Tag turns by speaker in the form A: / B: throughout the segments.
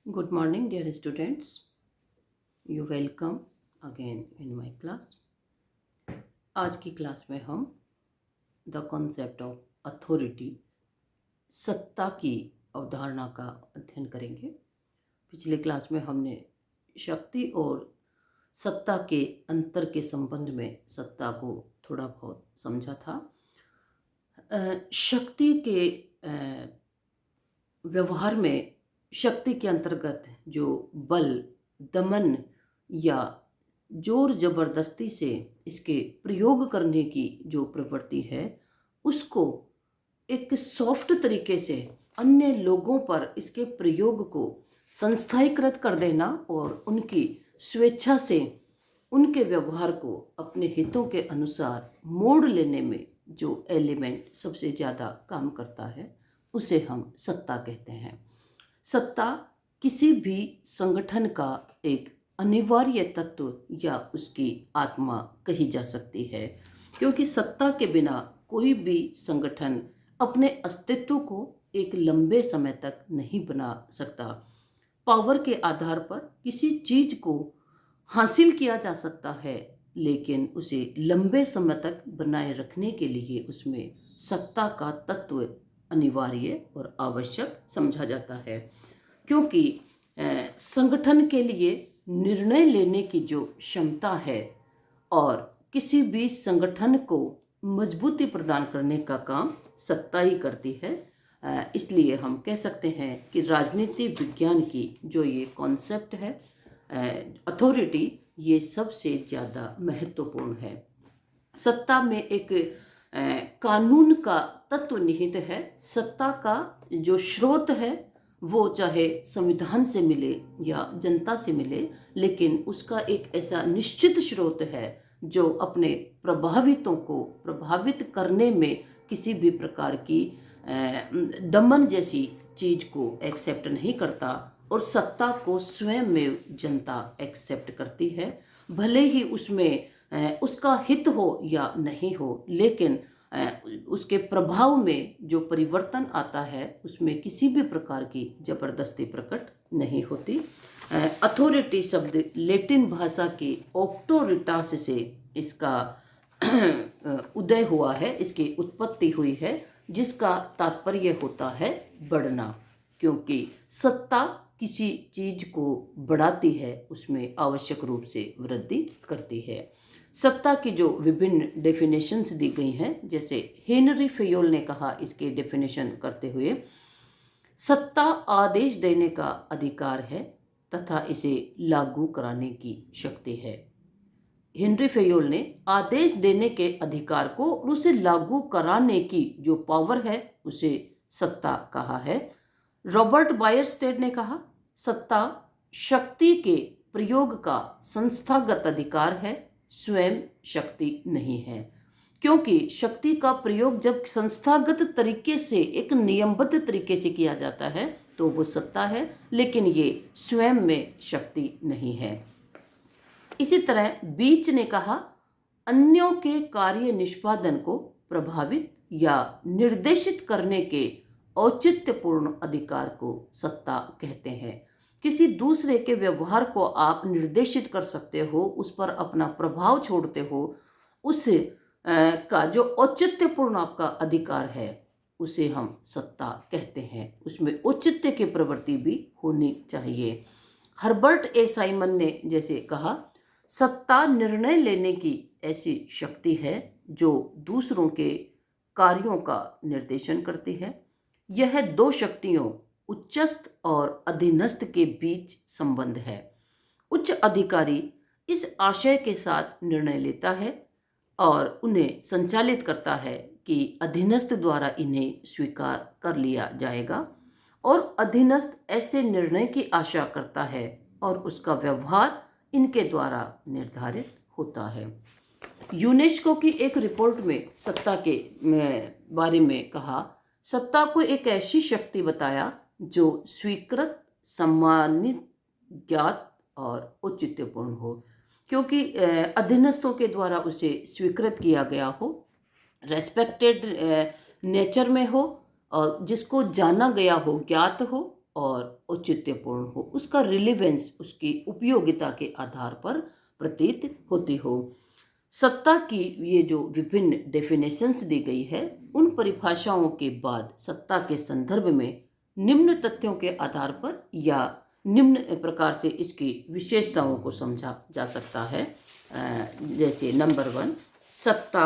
A: Good morning, dear students. You welcome again in my class. आज की class में हम द कॉन्सेप्ट ऑफ अथॉरिटी, सत्ता की अवधारणा का अध्ययन करेंगे। पिछले क्लास में हमने शक्ति और सत्ता के अंतर के संबंध में सत्ता को थोड़ा बहुत समझा था। शक्ति के व्यवहार में शक्ति के अंतर्गत जो बल, दमन या जोर जबरदस्ती से इसके प्रयोग करने की जो प्रवृत्ति है, उसको एक सॉफ्ट तरीके से अन्य लोगों पर इसके प्रयोग को संस्थाईकृत कर देना और उनकी स्वेच्छा से उनके व्यवहार को अपने हितों के अनुसार मोड़ लेने में जो एलिमेंट सबसे ज़्यादा काम करता है, उसे हम सत्ता कहते हैं। सत्ता किसी भी संगठन का एक अनिवार्य तत्व या उसकी आत्मा कही जा सकती है, क्योंकि सत्ता के बिना कोई भी संगठन अपने अस्तित्व को एक लंबे समय तक नहीं बना सकता। पावर के आधार पर किसी चीज को हासिल किया जा सकता है, लेकिन उसे लंबे समय तक बनाए रखने के लिए उसमें सत्ता का तत्व अनिवार्य और आवश्यक समझा जाता है, क्योंकि संगठन के लिए निर्णय लेने की जो क्षमता है और किसी भी संगठन को मजबूती प्रदान करने का काम सत्ता ही करती है। इसलिए हम कह सकते हैं कि राजनीति विज्ञान की जो ये कॉन्सेप्ट है अथॉरिटी, ये सबसे ज़्यादा महत्वपूर्ण है। सत्ता में एक कानून का तत्व निहित है। सत्ता का जो स्रोत है वो चाहे संविधान से मिले या जनता से मिले, लेकिन उसका एक ऐसा निश्चित स्रोत है जो अपने प्रभावितों को प्रभावित करने में किसी भी प्रकार की दमन जैसी चीज को एक्सेप्ट नहीं करता, और सत्ता को स्वयं में जनता एक्सेप्ट करती है। भले ही उसमें उसका हित हो या नहीं हो, लेकिन उसके प्रभाव में जो परिवर्तन आता है उसमें किसी भी प्रकार की जबरदस्ती प्रकट नहीं होती। अथॉरिटी शब्द लैटिन भाषा के ऑक्टोरिटास से इसका उदय हुआ है, इसकी उत्पत्ति हुई है, जिसका तात्पर्य होता है बढ़ना, क्योंकि सत्ता किसी चीज को बढ़ाती है, उसमें आवश्यक रूप से वृद्धि करती है। सत्ता की जो विभिन्न डेफिनेशंस दी गई हैं, जैसे हेनरी फेयोल ने कहा इसके डेफिनेशन करते हुए, सत्ता आदेश देने का अधिकार है तथा इसे लागू कराने की शक्ति है। हेनरी फेयोल ने आदेश देने के अधिकार को और उसे लागू कराने की जो पावर है उसे सत्ता कहा है। रॉबर्ट बायरस्टेड ने कहा, सत्ता शक्ति के प्रयोग का संस्थागत अधिकार है, स्वयं शक्ति नहीं है। क्योंकि शक्ति का प्रयोग जब संस्थागत तरीके से एक नियमबद्ध तरीके से किया जाता है तो वो सत्ता है, लेकिन ये स्वयं में शक्ति नहीं है। इसी तरह बीच ने कहा, अन्यों के कार्य निष्पादन को प्रभावित या निर्देशित करने के औचित्यपूर्ण अधिकार को सत्ता कहते हैं। किसी दूसरे के व्यवहार को आप निर्देशित कर सकते हो, उस पर अपना प्रभाव छोड़ते हो, उस का जो औचित्यपूर्ण आपका अधिकार है उसे हम सत्ता कहते हैं। उसमें औचित्य की प्रवृत्ति भी होनी चाहिए। हर्बर्ट ए साइमन ने जैसे कहा, सत्ता निर्णय लेने की ऐसी शक्ति है जो दूसरों के कार्यों का निर्देशन करती है। यह दो शक्तियों उच्चस्थ और अधीनस्थ के बीच संबंध है। उच्च अधिकारी इस आशय के साथ निर्णय लेता है और उन्हें संचालित करता है कि अधीनस्थ द्वारा इन्हें स्वीकार कर लिया जाएगा, और अधीनस्थ ऐसे निर्णय की आशा करता है और उसका व्यवहार इनके द्वारा निर्धारित होता है। यूनेस्को की एक रिपोर्ट में सत्ता के बारे में कहा, सत्ता को एक ऐसी शक्ति बताया जो स्वीकृत, सम्मानित, ज्ञात और औचित्यपूर्ण हो, क्योंकि अधीनस्थों के द्वारा उसे स्वीकृत किया गया हो, रेस्पेक्टेड नेचर में हो, और जिसको जाना गया हो, ज्ञात हो, और औचित्यपूर्ण हो, उसका रिलेवेंस उसकी उपयोगिता के आधार पर प्रतीत होती हो। सत्ता की ये जो विभिन्न डेफिनेशंस दी गई है, उन परिभाषाओं के बाद सत्ता के संदर्भ में निम्न तथ्यों के आधार पर या निम्न प्रकार से इसकी विशेषताओं को समझा जा सकता है। जैसे नंबर 1, सत्ता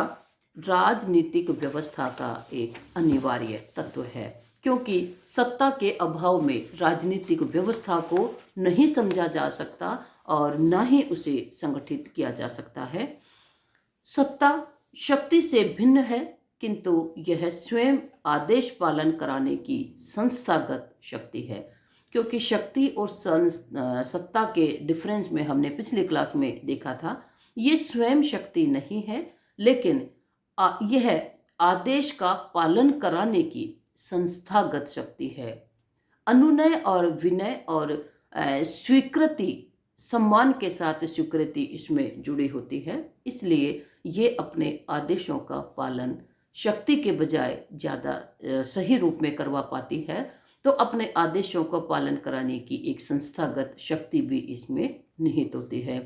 A: राजनीतिक व्यवस्था का एक अनिवार्य तत्व है, क्योंकि सत्ता के अभाव में राजनीतिक व्यवस्था को नहीं समझा जा सकता और न ही उसे संगठित किया जा सकता है। सत्ता शक्ति से भिन्न है, किंतु यह स्वयं आदेश पालन कराने की संस्थागत शक्ति है। क्योंकि शक्ति और सत्ता के डिफरेंस में हमने पिछली क्लास में देखा था, ये स्वयं शक्ति नहीं है, लेकिन यह आदेश का पालन कराने की संस्थागत शक्ति है। अनुनय और विनय और स्वीकृति, सम्मान के साथ स्वीकृति इसमें जुड़ी होती है। इसलिए ये अपने आदेशों का पालन शक्ति के बजाय ज़्यादा सही रूप में करवा पाती है, तो अपने आदेशों का पालन कराने की एक संस्थागत शक्ति भी इसमें निहित होती है।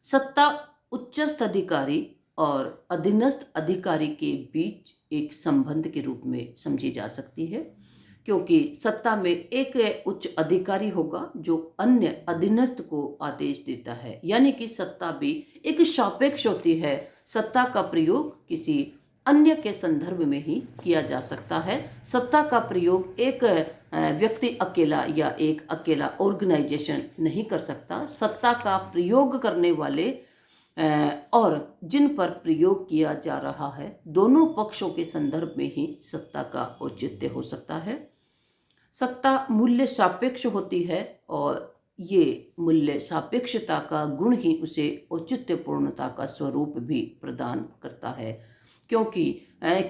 A: सत्ता उच्चस्थ अधिकारी और अधीनस्थ अधिकारी के बीच एक संबंध के रूप में समझी जा सकती है, क्योंकि सत्ता में एक उच्च अधिकारी होगा जो अन्य अधीनस्थ को आदेश देता है, यानी कि सत्ता भी एक सापेक्ष होती है। सत्ता का प्रयोग किसी अन्य के संदर्भ में ही किया जा सकता है। सत्ता का प्रयोग एक व्यक्ति अकेला या एक अकेला ऑर्गेनाइजेशन नहीं कर सकता। सत्ता का प्रयोग करने वाले और जिन पर प्रयोग किया जा रहा है, दोनों पक्षों के संदर्भ में ही सत्ता का औचित्य हो सकता है। सत्ता मूल्य सापेक्ष होती है और ये मूल्य सापेक्षता का गुण ही उसे औचित्यपूर्णता का स्वरूप भी प्रदान करता है। क्योंकि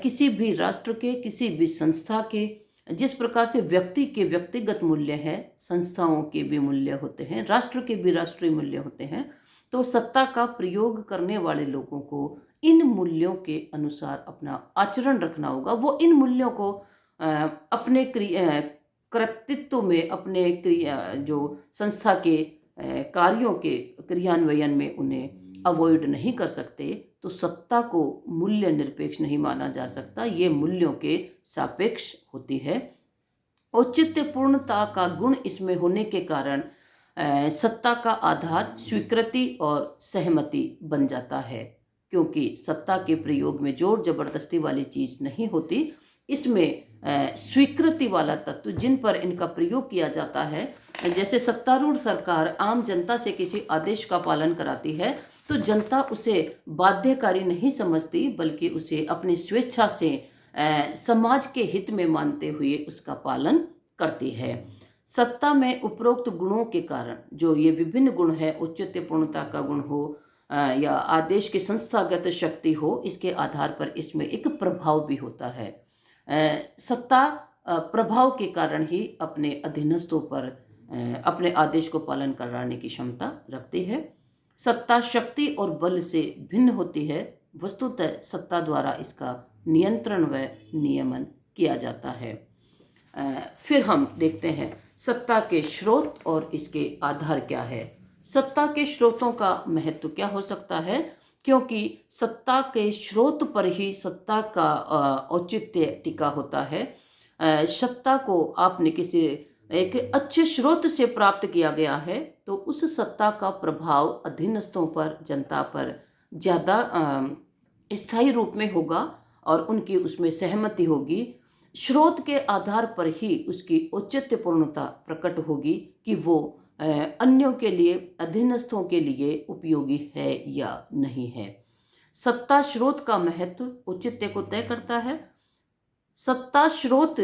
A: किसी भी राष्ट्र के, किसी भी संस्था के, जिस प्रकार से व्यक्ति के व्यक्तिगत मूल्य हैं, संस्थाओं के भी मूल्य होते हैं, राष्ट्र के भी राष्ट्रीय मूल्य होते हैं, तो सत्ता का प्रयोग करने वाले लोगों को इन मूल्यों के अनुसार अपना आचरण रखना होगा। वो इन मूल्यों को अपने कृतित्व में, अपने जो संस्था के कार्यों के क्रियान्वयन में उन्हें अवॉइड नहीं कर सकते। तो सत्ता को मूल्य निरपेक्ष नहीं माना जा सकता, ये मूल्यों के सापेक्ष होती है। औचित्यपूर्णता का गुण इसमें होने के कारण सत्ता का आधार स्वीकृति और सहमति बन जाता है, क्योंकि सत्ता के प्रयोग में जोर जबरदस्ती वाली चीज नहीं होती। इसमें स्वीकृति वाला तत्व, जिन पर इनका प्रयोग किया जाता है, जैसे सत्तारूढ़ सरकार आम जनता से किसी आदेश का पालन कराती है, तो जनता उसे बाध्यकारी नहीं समझती, बल्कि उसे अपनी स्वेच्छा से समाज के हित में मानते हुए उसका पालन करती है। सत्ता में उपरोक्त गुणों के कारण, जो ये विभिन्न गुण है, औचित्यपूर्णता का गुण हो या आदेश की संस्थागत शक्ति हो, इसके आधार पर इसमें एक प्रभाव भी होता है। सत्ता प्रभाव के कारण ही अपने अधीनस्थों पर अपने आदेश को पालन कराने की क्षमता रखती है। सत्ता शक्ति और बल से भिन्न होती है। वस्तुतः सत्ता द्वारा इसका नियंत्रण व नियमन किया जाता है। फिर हम देखते हैं सत्ता के स्रोत और इसके आधार क्या है। सत्ता के स्रोतों का महत्व क्या हो सकता है, क्योंकि सत्ता के स्रोत पर ही सत्ता का औचित्य टिका होता है। सत्ता को आपने किसी एक अच्छे स्रोत से प्राप्त किया गया है, तो उस सत्ता का प्रभाव अधीनस्थों पर, जनता पर ज़्यादा स्थायी रूप में होगा और उनकी उसमें सहमति होगी। स्रोत के आधार पर ही उसकी औचित्यपूर्णता प्रकट होगी कि वो अन्यों के लिए, अधीनस्थों के लिए उपयोगी है या नहीं है। सत्ता स्रोत का महत्व औचित्य को तय करता है। सत्ता स्रोत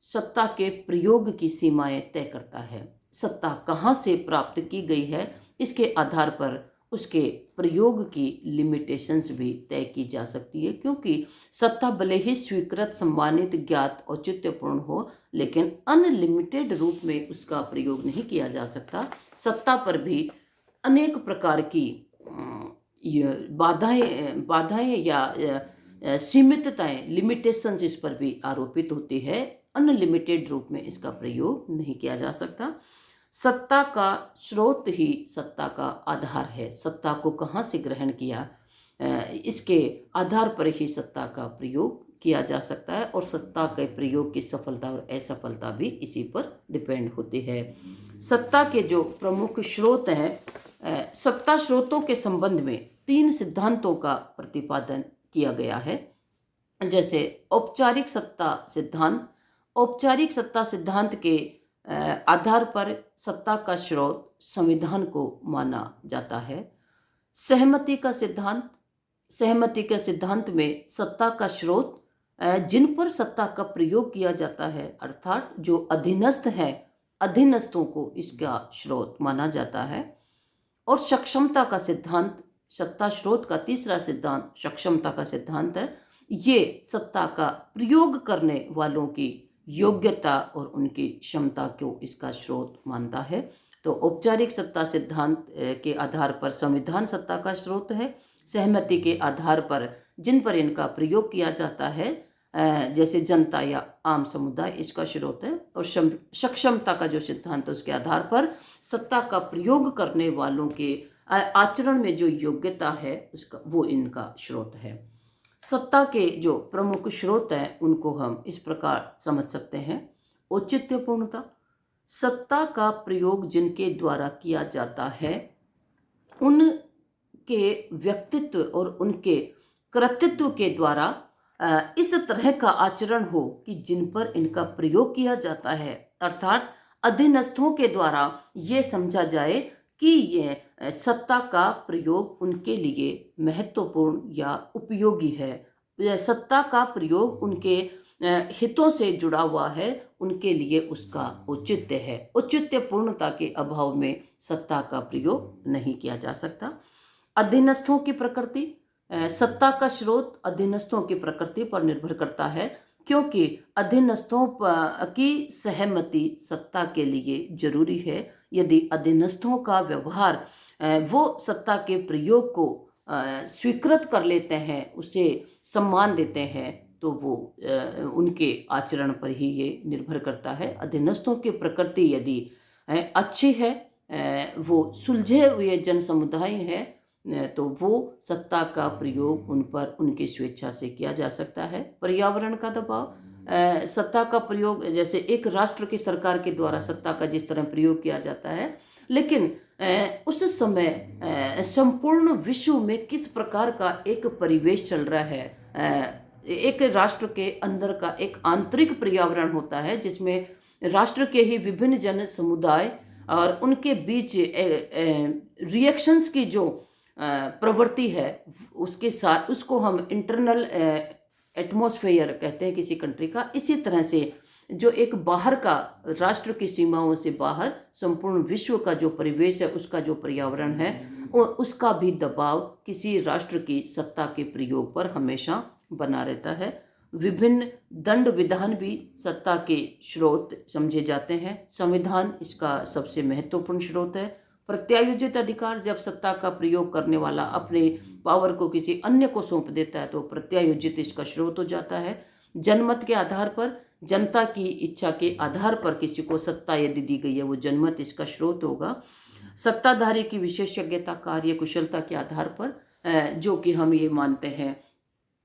A: सत्ता के प्रयोग की सीमाएं तय करता है। सत्ता कहाँ से प्राप्त की गई है, इसके आधार पर उसके प्रयोग की लिमिटेशंस भी तय की जा सकती है। क्योंकि सत्ता भले ही स्वीकृत, सम्मानित, ज्ञात, औचित्यपूर्ण हो, लेकिन अनलिमिटेड रूप में उसका प्रयोग नहीं किया जा सकता। सत्ता पर भी अनेक प्रकार की बाधाएं या सीमितताएं, लिमिटेशंस इस पर भी आरोपित होती है। अनलिमिटेड रूप में इसका प्रयोग नहीं किया जा सकता। सत्ता का स्रोत ही सत्ता का आधार है। सत्ता को कहाँ से ग्रहण किया, इसके आधार पर ही सत्ता का प्रयोग किया जा सकता है, और सत्ता के प्रयोग की सफलता और असफलता भी इसी पर डिपेंड होती है। सत्ता के जो प्रमुख स्रोत हैं, सत्ता स्रोतों के संबंध में 3 सिद्धांतों का प्रतिपादन किया गया है। जैसे औपचारिक सत्ता सिद्धांत। औपचारिक सत्ता सिद्धांत के आधार पर सत्ता का स्रोत संविधान को माना जाता है। सहमति का सिद्धांत। सहमति के सिद्धांत में सत्ता का स्रोत जिन पर सत्ता का प्रयोग किया जाता है, अर्थात जो अधीनस्थ हैं, अधीनस्थों को इसका स्रोत माना जाता है। और सक्षमता का सिद्धांत, सत्ता स्रोत का तीसरा सिद्धांत सक्षमता का सिद्धांत है। ये सत्ता का प्रयोग करने वालों की योग्यता और उनकी क्षमता को इसका स्रोत मानता है। तो औपचारिक सत्ता सिद्धांत के आधार पर संविधान सत्ता का स्रोत है। सहमति के आधार पर जिन पर इनका प्रयोग किया जाता है, जैसे जनता या आम समुदाय, इसका स्रोत है। और सक्षमता का जो सिद्धांत है उसके आधार पर सत्ता का प्रयोग करने वालों के आचरण में जो योग्यता है उसका, वो इनका स्रोत है। सत्ता के जो प्रमुख स्रोत हैं उनको हम इस प्रकार समझ सकते हैं। औचित्यपूर्णता। सत्ता का प्रयोग जिनके द्वारा किया जाता है उनके व्यक्तित्व और उनके कृतित्व के द्वारा इस तरह का आचरण हो कि जिन पर इनका प्रयोग किया जाता है, अर्थात अधीनस्थों के द्वारा ये समझा जाए कि ये सत्ता का प्रयोग उनके लिए महत्वपूर्ण या उपयोगी है। सत्ता का प्रयोग उनके हितों से जुड़ा हुआ है, उनके लिए उसका औचित्य है। औचित्यपूर्णता के अभाव में सत्ता का प्रयोग नहीं किया जा सकता। अधीनस्थों की प्रकृति। सत्ता का स्रोत अधीनस्थों की प्रकृति पर निर्भर करता है, क्योंकि अधीनस्थों की सहमति सत्ता के लिए जरूरी है। यदि अधीनस्थों का व्यवहार वो सत्ता के प्रयोग को स्वीकृत कर लेते हैं, उसे सम्मान देते हैं, तो वो उनके आचरण पर ही ये निर्भर करता है। अधीनस्थों की प्रकृति यदि अच्छी है, वो सुलझे हुए जन समुदाय है, तो वो सत्ता का प्रयोग उन पर उनकी स्वेच्छा से किया जा सकता है। पर्यावरण का दबाव। सत्ता का प्रयोग, जैसे एक राष्ट्र की सरकार के द्वारा सत्ता का जिस तरह प्रयोग किया जाता है, लेकिन उस समय संपूर्ण विश्व में किस प्रकार का एक परिवेश चल रहा है, एक राष्ट्र के अंदर का एक आंतरिक पर्यावरण होता है जिसमें राष्ट्र के ही विभिन्न जन समुदाय और उनके बीच रिएक्शंस की जो प्रवृत्ति है, उसके साथ उसको हम इंटरनल एटमॉस्फेयर कहते हैं किसी कंट्री का। इसी तरह से जो एक बाहर का, राष्ट्र की सीमाओं से बाहर संपूर्ण विश्व का जो परिवेश है, उसका जो पर्यावरण है, उसका भी दबाव किसी राष्ट्र की सत्ता के प्रयोग पर हमेशा बना रहता है। विभिन्न दंड विधान भी सत्ता के स्रोत समझे जाते हैं। संविधान इसका सबसे महत्वपूर्ण स्रोत है। प्रत्यायोजित अधिकार। जब सत्ता का प्रयोग करने वाला अपने पावर को किसी अन्य को सौंप देता है तो प्रत्यायोजित इसका स्रोत हो जाता है। जनमत के आधार पर, जनता की इच्छा के आधार पर किसी को सत्ता यदि दी गई है, वो जनमत इसका स्रोत होगा। सत्ताधारी की विशेषज्ञता, कार्य कुशलता के आधार पर, जो कि हम ये मानते हैं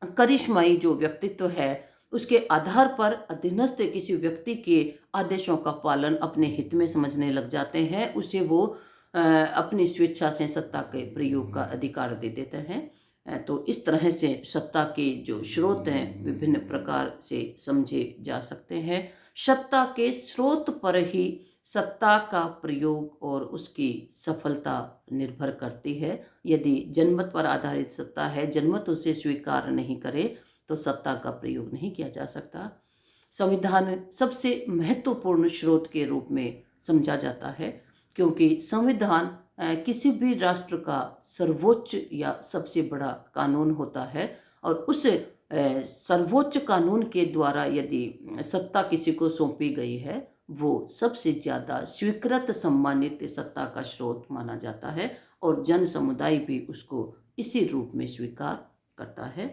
A: करिश्माई जो व्यक्तित्व है, उसके आधार पर अधीनस्थ किसी व्यक्ति के आदेशों का पालन अपने हित में समझने लग जाते हैं, उसे वो अपनी स्वेच्छा से सत्ता के प्रयोग का अधिकार दे देते हैं। तो इस तरह से सत्ता के जो स्रोत हैं विभिन्न प्रकार से समझे जा सकते हैं। सत्ता के स्रोत पर ही सत्ता का प्रयोग और उसकी सफलता निर्भर करती है। यदि जनमत पर आधारित सत्ता है, जनमत उसे स्वीकार नहीं करे, तो सत्ता का प्रयोग नहीं किया जा सकता। संविधान सबसे महत्वपूर्ण स्रोत के रूप में समझा जाता है, क्योंकि संविधान किसी भी राष्ट्र का सर्वोच्च या सबसे बड़ा कानून होता है, और उस सर्वोच्च कानून के द्वारा यदि सत्ता किसी को सौंपी गई है, वो सबसे ज़्यादा स्वीकृत सम्मानित सत्ता का स्रोत माना जाता है, और जन समुदाय भी उसको इसी रूप में स्वीकार करता है।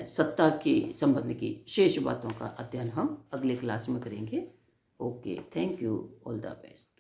A: सत्ता के संबंध की शेष बातों का अध्ययन हम अगले क्लास में करेंगे। Okay, thank you, all the best.